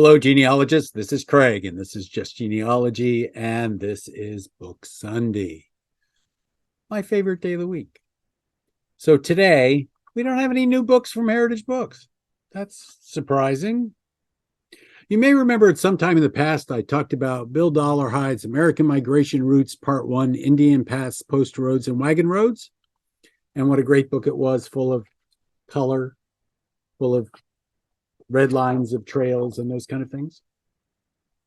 Hello, genealogists. This is Craig, and this is Just Genealogy, and this is Book Sunday, my favorite day of the week. So today, we don't have any new books from Heritage Books. That's surprising. You may remember at some time in the past, I talked about Bill Dollarhide's American Migration Routes, Part 1, Indian Paths, Post Roads, and Wagon Roads, and what a great book it was, full of color, full of red lines of trails and those kind of things.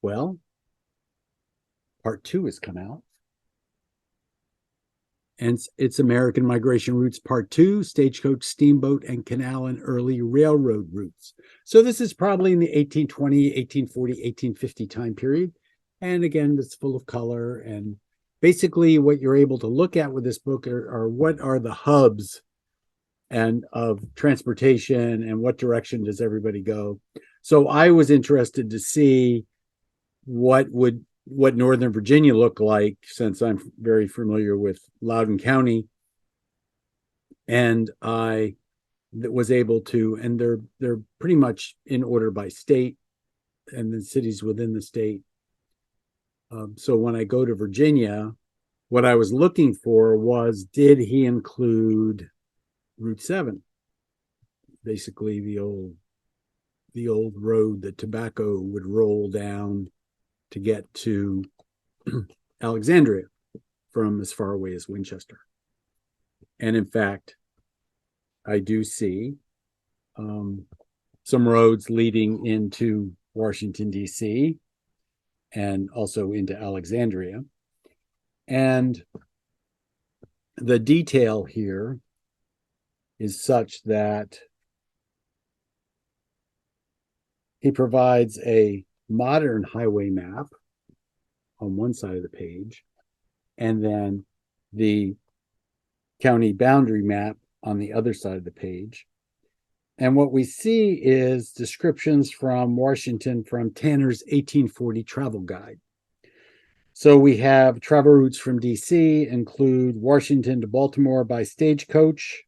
Well, part 2 has come out. And it's American Migration Routes Part 2, Stagecoach, Steamboat, and Canal and Early Railroad Routes. So this is probably in the 1820, 1840, 1850 time period. And again, it's full of color. And basically what you're able to look at with this book are what are the hubs and of transportation and what direction does everybody go. So I was interested to see what Northern Virginia looked like, since I'm very familiar with Loudoun County, and I was able to, and they're pretty much in order by state and the cities within the state. So when I go to Virginia, what I was looking for was, did he include Route 7, basically the old road that tobacco would roll down to get to Alexandria from as far away as Winchester. And in fact, I do see some roads leading into Washington, D.C., and also into Alexandria. And the detail here is such that he provides a modern highway map on one side of the page, and then the county boundary map on the other side of the page. And what we see is descriptions from Washington from Tanner's 1840 travel guide. So we have travel routes from DC include Washington to Baltimore by Stagecoach.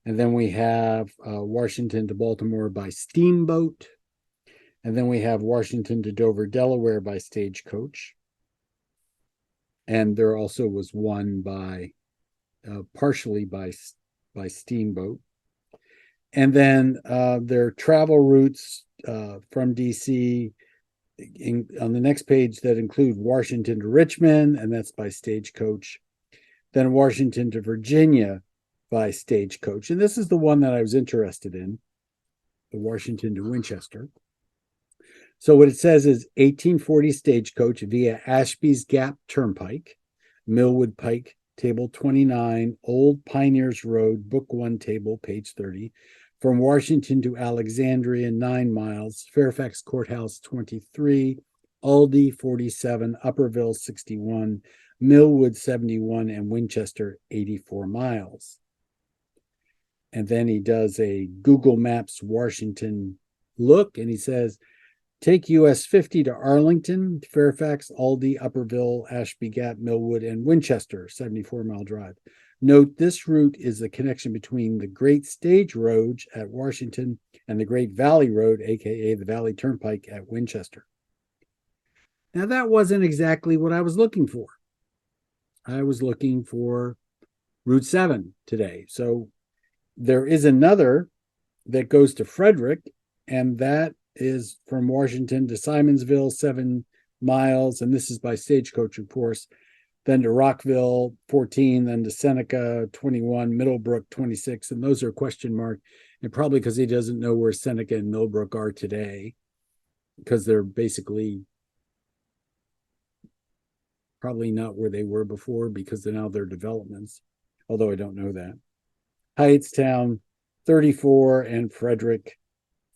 And then we have Washington to Baltimore by Steamboat. And then we have Washington to Dover, Delaware by Stagecoach. And there also was one by partially by Steamboat. And then there are travel routes from DC on the next page that include Washington to Richmond, and that's by Stagecoach. Then Washington to Virginia by Stagecoach. And this is the one that I was interested in, the Washington to Winchester. So what it says is 1840 Stagecoach via Ashby's Gap Turnpike, Millwood Pike, Table 29, Old Pioneers Road, Book 1 Table, page 30, from Washington to Alexandria, 9 miles, Fairfax Courthouse, 23, Aldie, 47, Upperville, 61, Millwood, 71, and Winchester, 84 miles. And then he does a Google Maps Washington look, and he says, take US 50 to Arlington, Fairfax, Aldie, Upperville, Ashby Gap, Millwood, and Winchester, 74-mile drive. Note this route is the connection between the Great Stage Road at Washington and the Great Valley Road, aka the Valley Turnpike at Winchester. Now that wasn't exactly what I was looking for. I was looking for Route 7 today. So there is another that goes to Frederick, and that is from Washington to Simonsville, 7 miles, and this is by Stagecoach, of course. Then to Rockville, 14, then to Seneca, 21, Middlebrook, 26, and those are question mark, and probably because he doesn't know where Seneca and Middlebrook are today, because they're basically probably not where they were before, because now they're developments, although I don't know that. Hightstown, 34, and Frederick,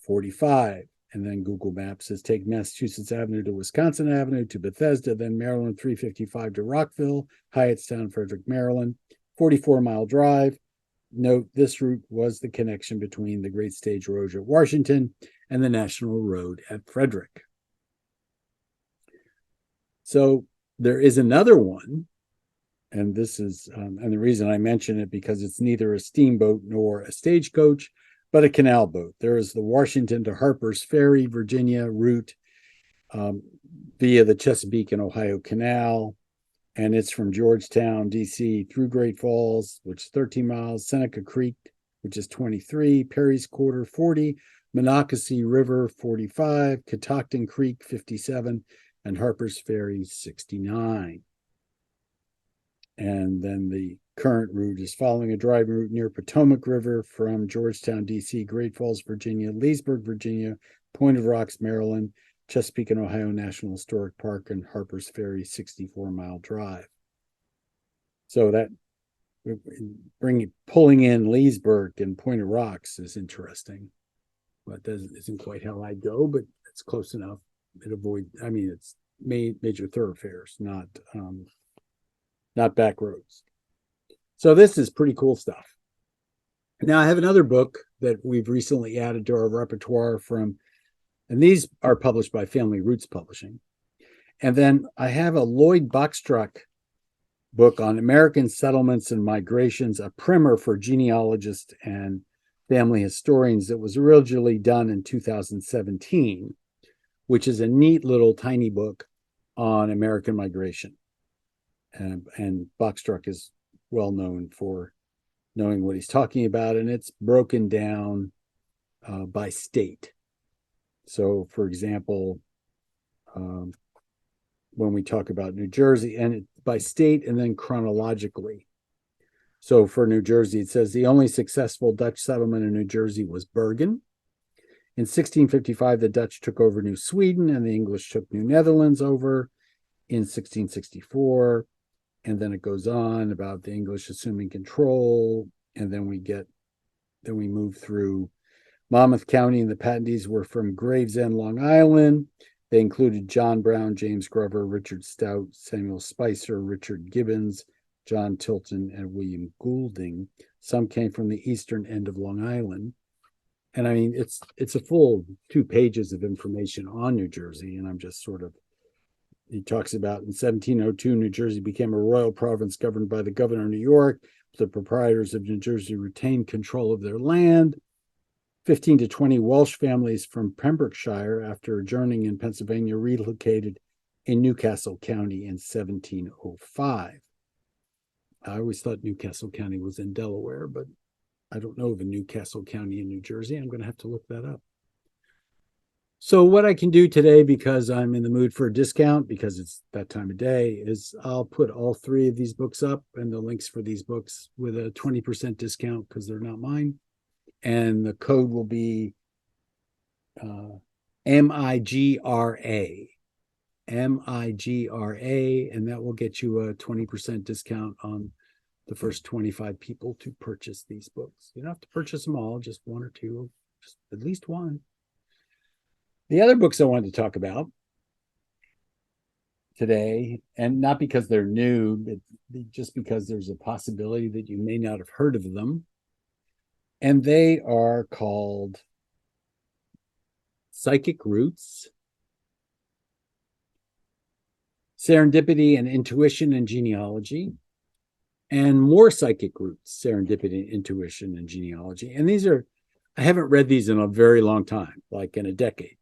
45. And then Google Maps says take Massachusetts Avenue to Wisconsin Avenue to Bethesda, then Maryland 355 to Rockville, Hightstown, Frederick, Maryland, 44-mile drive. Note this route was the connection between the Great Stage Road at Washington and the National Road at Frederick. So there is another one, and this is, and the reason I mention it because it's neither a steamboat nor a stagecoach, but a canal boat. There is the Washington to Harper's Ferry, Virginia route via the Chesapeake and Ohio Canal. And it's from Georgetown, D.C. through Great Falls, which is 13 miles, Seneca Creek, which is 23, Perry's Quarter, 40, Monocacy River, 45, Catoctin Creek, 57, and Harper's Ferry, 69. And then the current route is following a dry route near Potomac River from Georgetown, D.C., Great Falls, Virginia, Leesburg, Virginia, Point of Rocks, Maryland, Chesapeake and Ohio National Historic Park, and Harper's Ferry 64-mile drive. So that pulling in Leesburg and Point of Rocks is interesting, but isn't quite how I'd go, but it's close enough. It's major thoroughfares, not back roads. So this is pretty cool stuff. Now I have another book that we've recently added to our repertoire and these are published by Family Roots Publishing. And then I have a Lloyd Boxtruck book on American settlements and migrations, a primer for genealogists and family historians that was originally done in 2017, which is a neat little tiny book on American migration. And Boxtruck is well known for knowing what he's talking about, and it's broken down by state. So, for example, when we talk about New Jersey, and by state and then chronologically. So for New Jersey, it says the only successful Dutch settlement in New Jersey was Bergen. In 1655, the Dutch took over New Sweden and the English took New Netherlands over in 1664. And then it goes on about the English assuming control. And then we move through Monmouth County, and the patentees were from Gravesend, Long Island. They included John Brown, James Grover, Richard Stout, Samuel Spicer, Richard Gibbons, John Tilton, and William Goulding. Some came from the eastern end of Long Island. And I mean, it's a full 2 pages of information on New Jersey. And I'm just he talks about in 1702, New Jersey became a royal province governed by the governor of New York. The proprietors of New Jersey retained control of their land. 15 to 20 Welsh families from Pembrokeshire, after adjourning in Pennsylvania, relocated in Newcastle County in 1705. I always thought Newcastle County was in Delaware, but I don't know of a Newcastle County in New Jersey. I'm going to have to look that up. So what I can do today, because I'm in the mood for a discount, because it's that time of day, is I'll put all 3 of these books up and the links for these books with a 20% discount because they're not mine. And the code will be MIGRA, and that will get you a 20% discount on the first 25 people to purchase these books. You don't have to purchase them all, just 1 or 2, just at least 1. The other books I wanted to talk about today, and not because they're new, but just because there's a possibility that you may not have heard of them. And they are called Psychic Roots, Serendipity and Intuition and Genealogy, and more Psychic Roots, Serendipity, Intuition, and Genealogy. And I haven't read these in a very long time, like in a decade,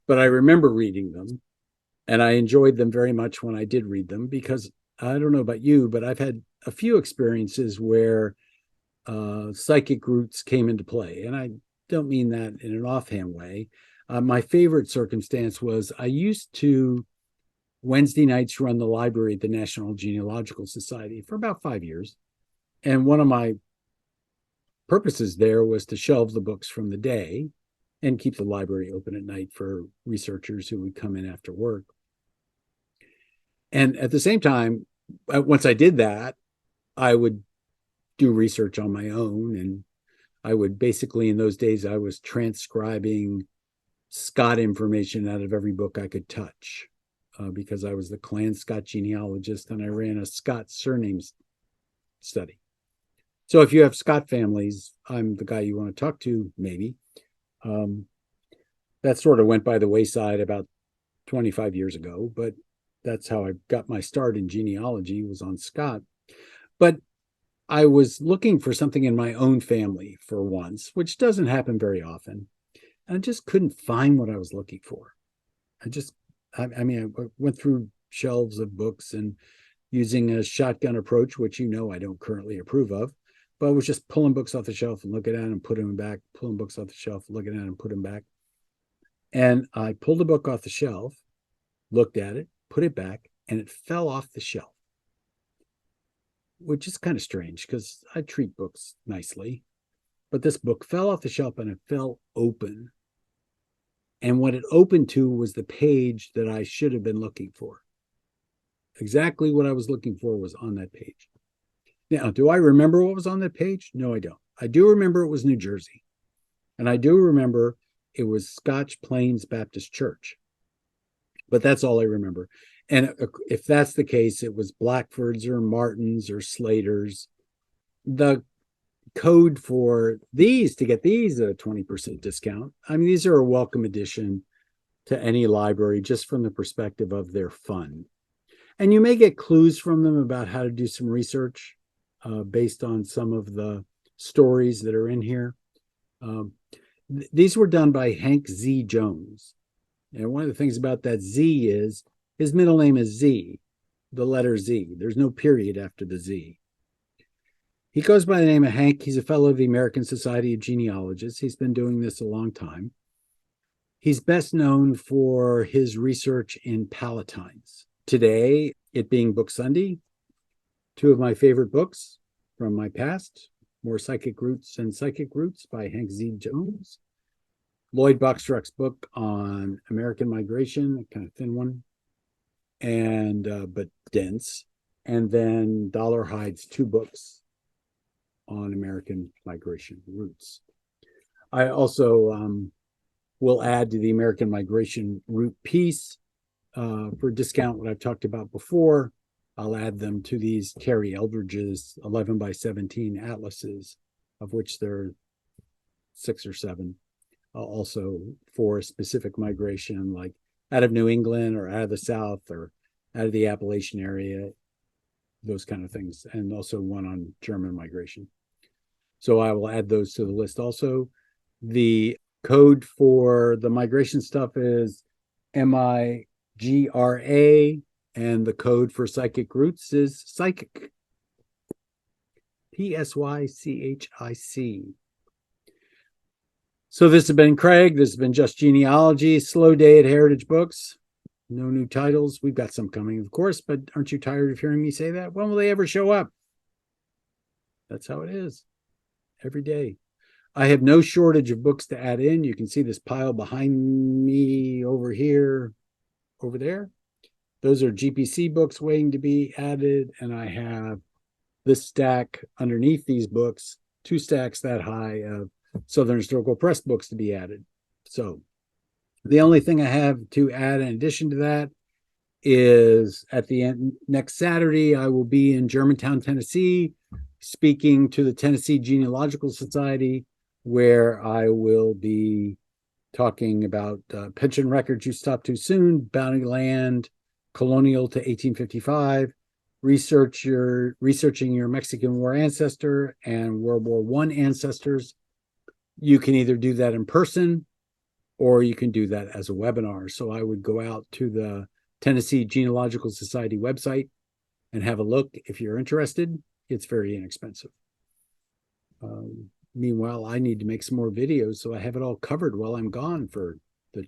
but I remember reading them, and I enjoyed them very much when I did read them, because I don't know about you, but I've had a few experiences where psychic roots came into play. And I don't mean that in an offhand way. My favorite circumstance was I used to Wednesday nights run the library at the National Genealogical Society for about 5 years. And one of my purposes there was to shelve the books from the day and keep the library open at night for researchers who would come in after work. And at the same time, once I did that, I would do research on my own. And I would basically, in those days, I was transcribing Scott information out of every book I could touch, because I was the Clan Scott genealogist and I ran a Scott surnames study. So if you have Scott families, I'm the guy you want to talk to, maybe. That sort of went by the wayside about 25 years ago, but that's how I got my start in genealogy, was on Scott. But I was looking for something in my own family for once, which doesn't happen very often. And I just couldn't find what I was looking for. I mean, I went through shelves of books and using a shotgun approach, which I don't currently approve of, but I was just pulling books off the shelf and looking at them and putting them back, pulling books off the shelf, looking at them and put them back. And I pulled a book off the shelf, looked at it, put it back, and it fell off the shelf, which is kind of strange because I treat books nicely. But this book fell off the shelf and it fell open. And what it opened to was the page that I should have been looking for. Exactly what I was looking for was on that page. Now, do I remember what was on that page? No, I don't. I do remember it was New Jersey. And I do remember it was Scotch Plains Baptist Church. But that's all I remember. And if that's the case, it was Blackford's or Martin's or Slater's. The code for these to get these at a 20% discount. I mean, these are a welcome addition to any library just from the perspective of their fun. And you may get clues from them about how to do some research based on some of the stories that are in here. These were done by Hank Z. Jones. And one of the things about that Z is his middle name is Z, the letter Z. There's no period after the Z. He goes by the name of Hank. He's a fellow of the American Society of Genealogists. He's been doing this a long time. He's best known for his research in Palatines. Today, it being Book Sunday, two of my favorite books from my past, More Psychic Roots and Psychic Roots by Hank Z. Jones. Lloyd Bachstruck's book on American migration, a kind of thin one, and but dense. And then Dollar Hyde's two books on American migration routes. I also will add to the American migration route piece for discount what I've talked about before. I'll add them to these Terry Eldridge's 11 by 17 atlases, of which there are 6 or 7. Also for a specific migration, like out of New England or out of the South or out of the Appalachian area, those kind of things, and also one on German migration. So I will add those to the list also. The code for the migration stuff is MIGRA, and the code for psychic roots is psychic. PSYCHIC. So this has been Craig. This has been Just Genealogy. Slow day at Heritage Books. No new titles. We've got some coming, of course, but aren't you tired of hearing me say that? When will they ever show up? That's how it is. Every day. I have no shortage of books to add in. You can see this pile behind me over here, over there. Those are GPC books waiting to be added. And I have this stack underneath these books, 2 stacks that high of Southern Historical Press books to be added. So the only thing I have to add in addition to that is at the end next Saturday, I will be in Germantown, Tennessee, speaking to the Tennessee Genealogical Society, where I will be talking about pension records you stopped too soon, bounty land, colonial to 1855, researching your Mexican War ancestor and World War I ancestors. You can either do that in person or you can do that as a webinar. So I would go out to the Tennessee Genealogical Society website and have a look if you're interested. It's very inexpensive. Meanwhile, I need to make some more videos so I have it all covered while I'm gone for the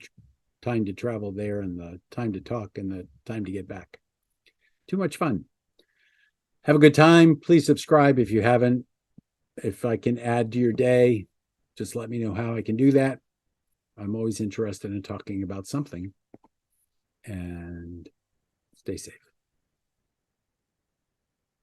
time to travel there and the time to talk and the time to get back. Too much fun. Have a good time. Please subscribe if you haven't. If I can add to your day, just let me know how I can do that. I'm always interested in talking about something. And stay safe.